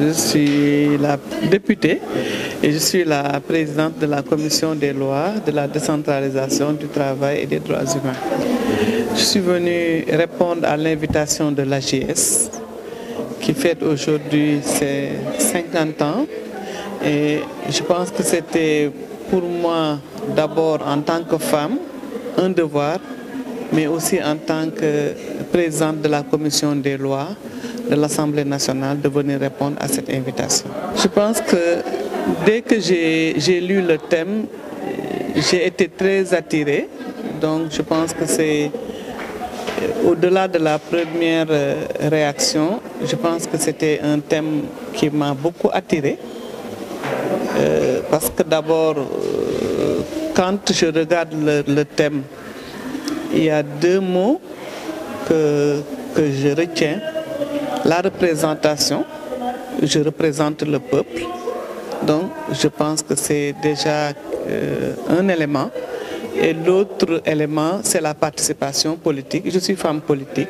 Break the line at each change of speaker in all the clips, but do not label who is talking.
Je suis la députée et je suis la présidente de la commission des lois, de la décentralisation du travail et des droits humains. Je suis venue répondre à l'invitation de l'AGS qui fête aujourd'hui ses 50 ans et je pense que c'était pour moi d'abord en tant que femme un devoir, mais aussi en tant que présidente de la commission des lois de l'Assemblée nationale de venir répondre à cette invitation. Je pense que dès que j'ai lu le thème, j'ai été très attirée. Donc je pense que c'est au-delà de la première réaction, je pense que c'était un thème qui m'a beaucoup attirée. Parce que d'abord, quand je regarde le thème, il y a deux mots que je retiens. La représentation, je représente le peuple, donc je pense que c'est déjà un élément. Et l'autre élément, c'est la participation politique. Je suis femme politique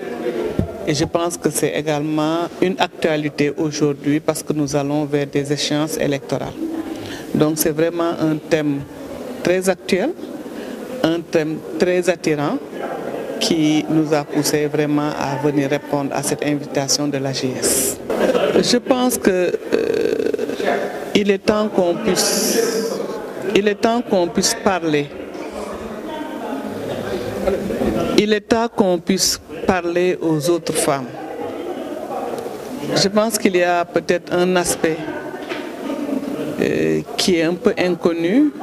et je pense que c'est également une actualité aujourd'hui parce que nous allons vers des échéances électorales. Donc c'est vraiment un thème très actuel, un thème très attirant qui nous a poussé vraiment à venir répondre à cette invitation de l'AGS. Je pense que il est temps qu'on puisse parler. Il est temps qu'on puisse parler aux autres femmes. Je pense qu'il y a peut-être un aspect qui est un peu inconnu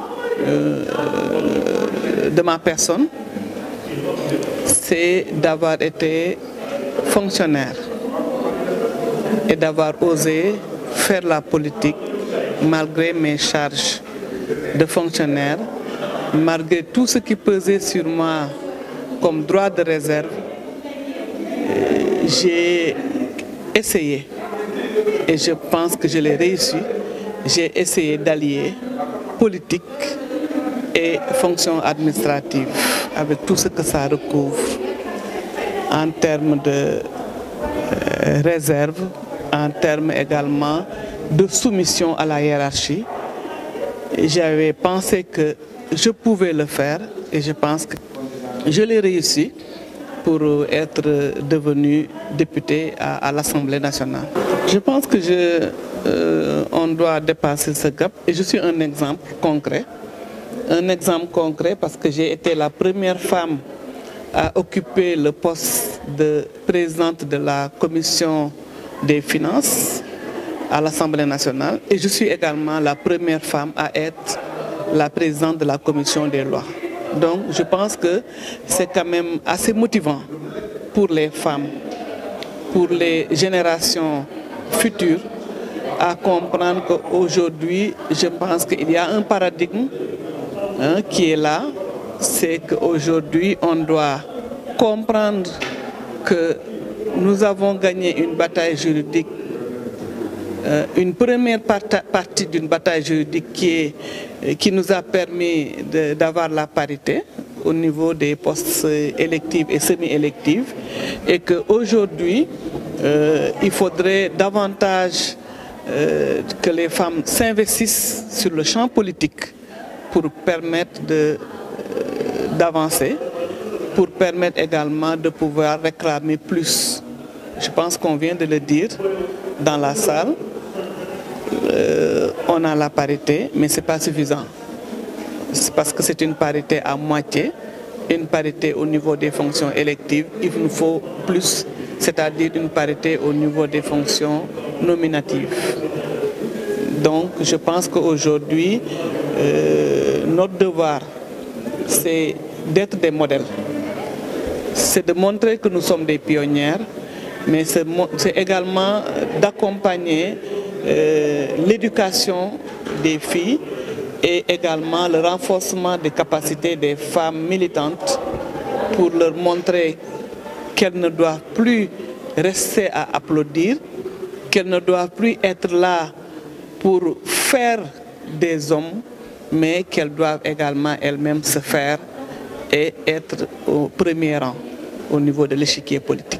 de ma personne, c'est d'avoir été fonctionnaire et d'avoir osé faire la politique malgré mes charges de fonctionnaire, malgré tout ce qui pesait sur moi comme droit de réserve. J'ai essayé et je pense que je l'ai réussi. J'ai essayé d'allier politique et fonction administrative avec tout ce que ça recouvre en termes de réserve, en termes également de soumission à la hiérarchie. J'avais pensé que je pouvais le faire et je pense que je l'ai réussi pour être devenue députée à l'Assemblée nationale. Je pense que on doit dépasser ce gap et je suis un exemple concret. Un exemple concret parce que j'ai été la première femme à occuper le poste de présidente de la commission des finances à l'Assemblée nationale et je suis également la première femme à être la présidente de la commission des lois. Donc je pense que c'est quand même assez motivant pour les femmes, pour les générations futures, à comprendre qu'aujourd'hui, je pense qu'il y a un paradigme qui est là, c'est qu'aujourd'hui, on doit comprendre que nous avons gagné une bataille juridique, une première partie d'une bataille juridique qui nous a permis d'avoir la parité au niveau des postes électifs et semi-électifs, et qu'aujourd'hui, il faudrait davantage que les femmes s'investissent sur le champ politique pour permettre d'avancer, pour permettre également de pouvoir réclamer plus. Je pense qu'on vient de le dire dans la salle, on a la parité, mais ce n'est pas suffisant. C'est parce que c'est une parité à moitié, une parité au niveau des fonctions électives, il nous faut plus, c'est-à-dire une parité au niveau des fonctions nominatives. Donc je pense qu'aujourd'hui, notre devoir, c'est d'être des modèles. C'est de montrer que nous sommes des pionnières, mais c'est également d'accompagner l'éducation des filles et également le renforcement des capacités des femmes militantes pour leur montrer qu'elles ne doivent plus rester à applaudir, qu'elles ne doivent plus être là pour faire des hommes, mais qu'elles doivent également elles-mêmes se faire et être au premier rang au niveau de l'échiquier politique.